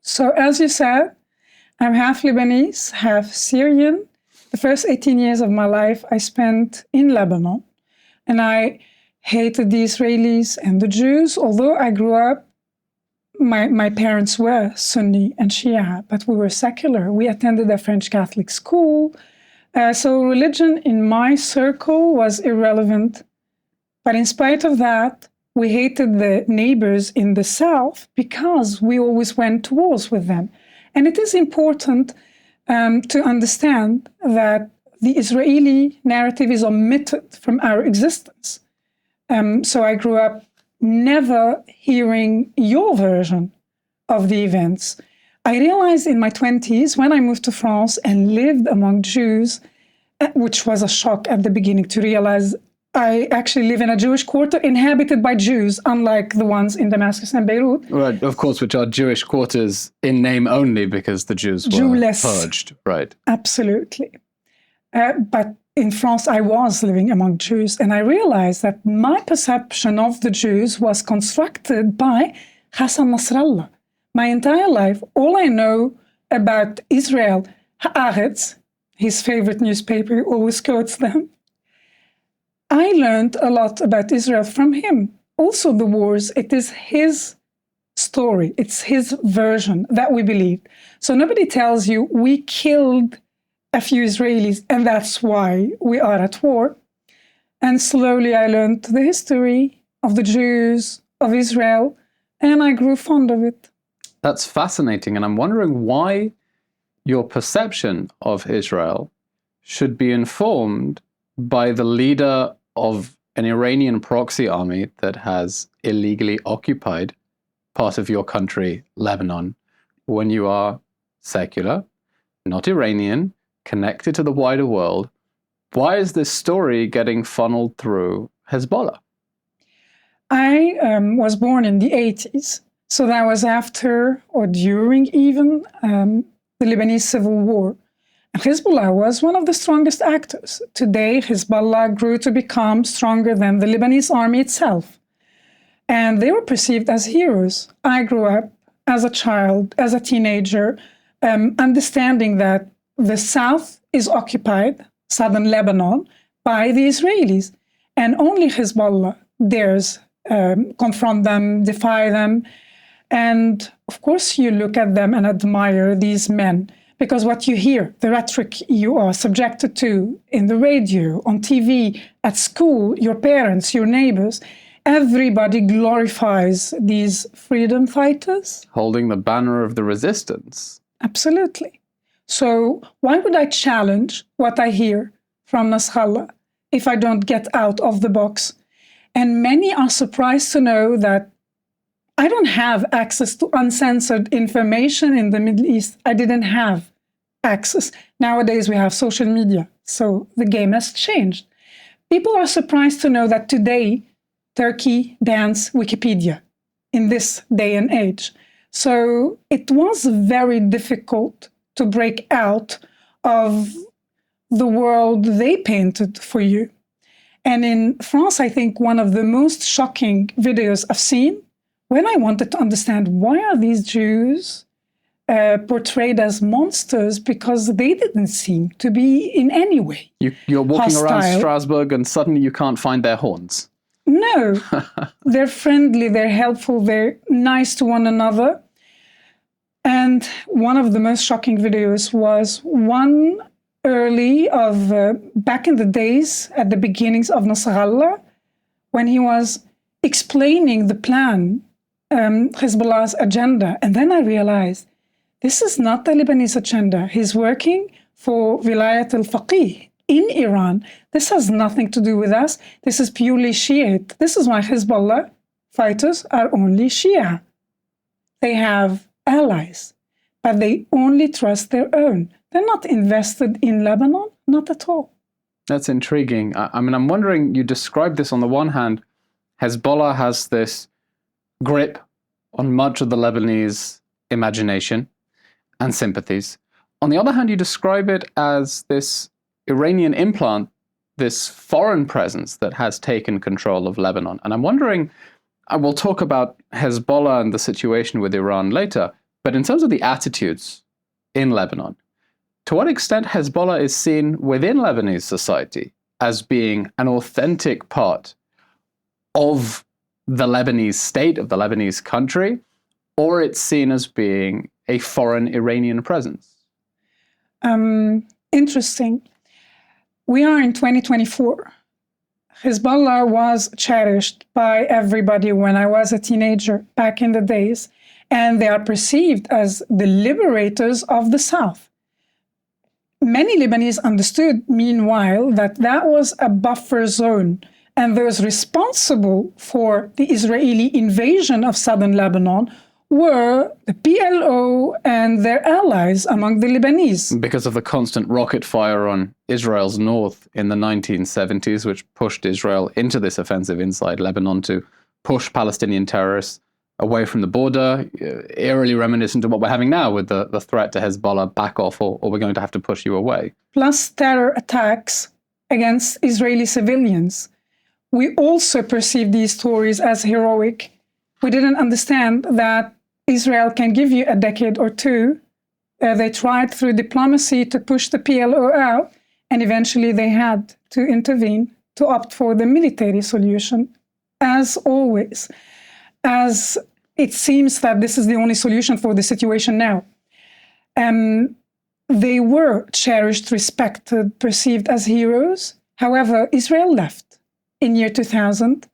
So as you said, I'm half Lebanese, half Syrian. The first 18 years of my life I spent in Lebanon, and I hated the Israelis and the Jews. Although I grew up, my parents were Sunni and Shia, but we were secular. We attended a French Catholic school. So religion in my circle was irrelevant. But in spite of that, we hated the neighbors in the south because we always went to wars with them. And it is important to understand that the Israeli narrative is omitted from our existence. So I grew up never hearing your version of the events. I realized in my 20s, when I moved to France and lived among Jews, which was a shock at the beginning to realize I actually live in a Jewish quarter inhabited by Jews, unlike the ones in Damascus and Beirut. Right, of course, which are Jewish quarters in name only because the Jews were Jewless. purged. Right. Absolutely. But in France, I was living among Jews, and I realized that my perception of the Jews was constructed by Hassan Nasrallah. My entire life, all I know about Israel, Haaretz, his favorite newspaper, he always quotes them. I learned a lot about Israel from him. Also the wars, it is his story. It's his version that we believe. So nobody tells you we killed a few Israelis and that's why we are at war. And slowly I learned the history of the Jews, of Israel, and I grew fond of it. That's fascinating. And I'm wondering why your perception of Israel should be informed by the leader of an Iranian proxy army that has illegally occupied part of your country, Lebanon, when you are secular, not Iranian, connected to the wider world. Why is this story getting funneled through Hezbollah? I was born in the 80s, so that was after or during even the Lebanese Civil War. And Hezbollah was one of the strongest actors. Today, Hezbollah grew to become stronger than the Lebanese army itself. And they were perceived as heroes. I grew up as a child, as a teenager, understanding that the south is occupied, southern Lebanon, by the Israelis. And only Hezbollah dares confront them, defy them. And of course, you look at them and admire these men. Because what you hear, the rhetoric you are subjected to in the radio, on TV, at school, your parents, your neighbors, everybody glorifies these freedom fighters. Holding the banner of the resistance. Absolutely. So why would I challenge what I hear from Nasrallah if I don't get out of the box? And many are surprised to know that I don't have access to uncensored information in the Middle East. I didn't have access. Nowadays, we have social media, so the game has changed. People are surprised to know that today, Turkey bans Wikipedia in this day and age. So it was very difficult to break out of the world they painted for you. And in France, I think one of the most shocking videos I've seen, when I wanted to understand why are these Jews portrayed as monsters, because they didn't seem to be in any way You're walking hostile. around Strasbourg and suddenly you can't find their horns. No, they're friendly, they're helpful, they're nice to one another. And one of the most shocking videos was one early of back in the days, at the beginnings of Nasrallah, when he was explaining the plan, Hezbollah's agenda. And then I realized, this is not the Lebanese agenda. He's working for Wilayat al-Faqih in Iran. This has nothing to do with us. This is purely Shiite. This is why Hezbollah fighters are only Shia. They have allies, but they only trust their own. They're not invested in Lebanon, not at all. That's intriguing. I mean, I'm wondering, you described this on the one hand, Hezbollah has this grip on much of the Lebanese imagination and sympathies. On the other hand, you describe it as this Iranian implant, this foreign presence that has taken control of Lebanon. And I'm wondering, I will talk about Hezbollah and the situation with Iran later, But in terms of the attitudes in Lebanon, to what extent Hezbollah is seen within Lebanese society as being an authentic part of the Lebanese state, of the Lebanese country, or it's seen as being a foreign Iranian presence? Interesting. We are in 2024. Hezbollah was cherished by everybody when I was a teenager back in the days, and they are perceived as the liberators of the South. Many Lebanese understood, meanwhile, that that was a buffer zone, and those responsible for the Israeli invasion of southern Lebanon were the PLO and their allies among the Lebanese. Because of the constant rocket fire on Israel's north in the 1970s, which pushed Israel into this offensive inside Lebanon to push Palestinian terrorists away from the border, eerily reminiscent of what we're having now with the threat to Hezbollah, back off or we're going to have to push you away. Plus terror attacks against Israeli civilians. We also perceived these stories as heroic. We didn't understand that Israel can give you a decade or two. They tried through diplomacy to push the PLO out, and eventually they had to intervene to opt for the military solution, as always, as it seems that this is the only solution for the situation now. They were cherished, respected, perceived as heroes. However, Israel left in year 2000,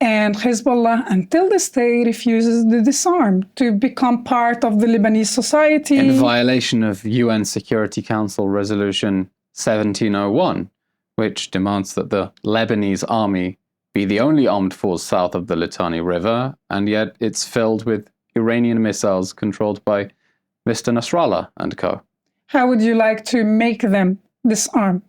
and Hezbollah, until this day, refuses to disarm, to become part of the Lebanese society. In violation of UN Security Council Resolution 1701, which demands that the Lebanese army be the only armed force south of the Litani River, and yet it's filled with Iranian missiles controlled by Mr. Nasrallah and co. How would you like to make them disarm?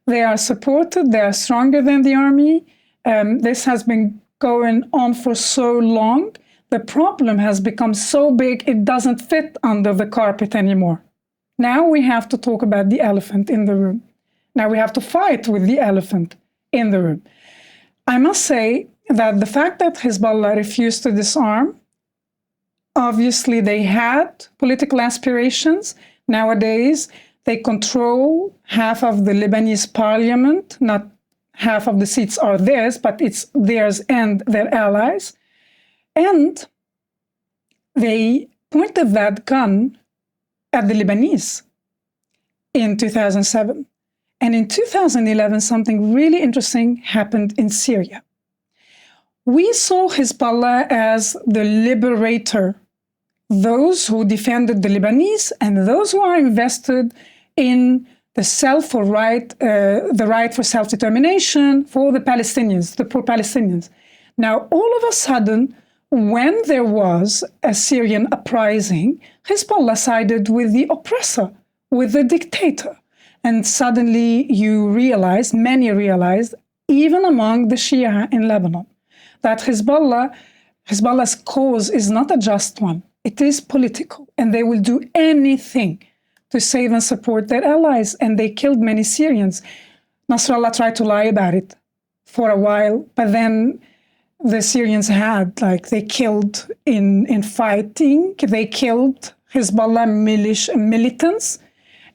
They are supported, they are stronger than the army. This has been going on for so long. The problem has become so big, it doesn't fit under the carpet anymore. Now we have to talk about the elephant in the room. Now we have to fight with the elephant in the room. I must say that the fact that Hezbollah refused to disarm, obviously they had political aspirations. Nowadays, they control half of the Lebanese parliament. Not half of the seats are theirs, but it's theirs and their allies. And they pointed that gun at the Lebanese in 2007. And in 2011, something really interesting happened in Syria. We saw Hezbollah as the liberator, those who defended the Lebanese and those who are invested in the right for self-determination for the Palestinians, the pro-Palestinians. Now, all of a sudden, when there was a Syrian uprising, Hezbollah sided with the oppressor, with the dictator. And suddenly many realized, even among the Shia in Lebanon, that Hezbollah's cause is not a just one. It is political, and they will do anything to save and support their allies, and they killed many Syrians. Nasrallah tried to lie about it for a while, but then the Syrians they killed in fighting, they killed Hezbollah militants,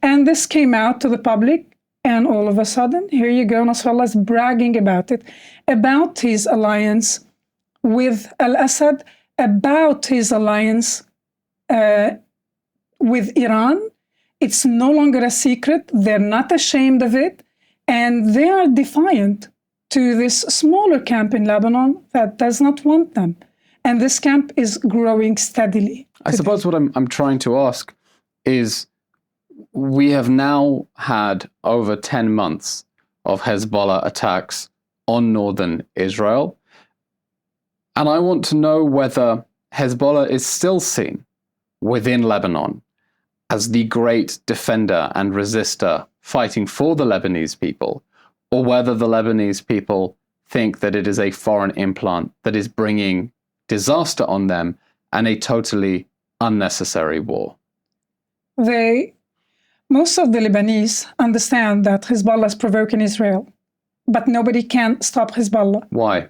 and this came out to the public, and all of a sudden, here you go, Nasrallah is bragging about it, about his alliance with al-Assad, about his alliance with Iran. It's no longer a secret. They're not ashamed of it. And they are defiant to this smaller camp in Lebanon that does not want them. And this camp is growing steadily. I suppose what I'm trying to ask is, we have now had over 10 months of Hezbollah attacks on northern Israel. And I want to know whether Hezbollah is still seen within Lebanon as the great defender and resistor fighting for the Lebanese people, or whether the Lebanese people think that it is a foreign implant that is bringing disaster on them and a totally unnecessary war. Most of the Lebanese understand that Hezbollah is provoking Israel, but nobody can stop Hezbollah. Why?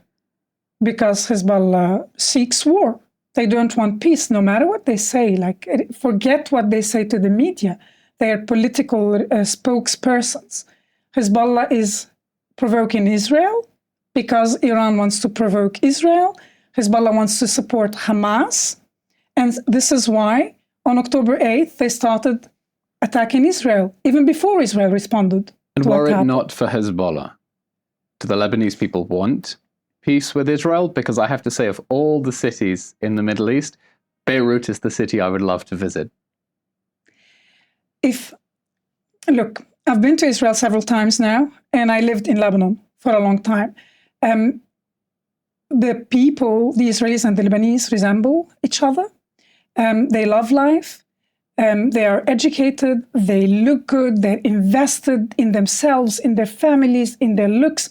Because Hezbollah seeks war. They don't want peace, no matter what they say. Like, forget what they say to the media. They are political spokespersons. Hezbollah is provoking Israel because Iran wants to provoke Israel. Hezbollah wants to support Hamas. And this is why on October 8th, they started attacking Israel, even before Israel responded. And were it not for Hezbollah, do the Lebanese people want peace with Israel? Because I have to say, of all the cities in the Middle East, Beirut is the city I would love to visit. Look, I've been to Israel several times now, and I lived in Lebanon for a long time. The people, the Israelis and the Lebanese, resemble each other. They love life. They are educated. They look good. They're invested in themselves, in their families, in their looks.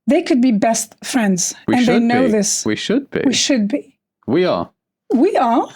They could be best friends. And they know this. We should be. We should be. We are. We are.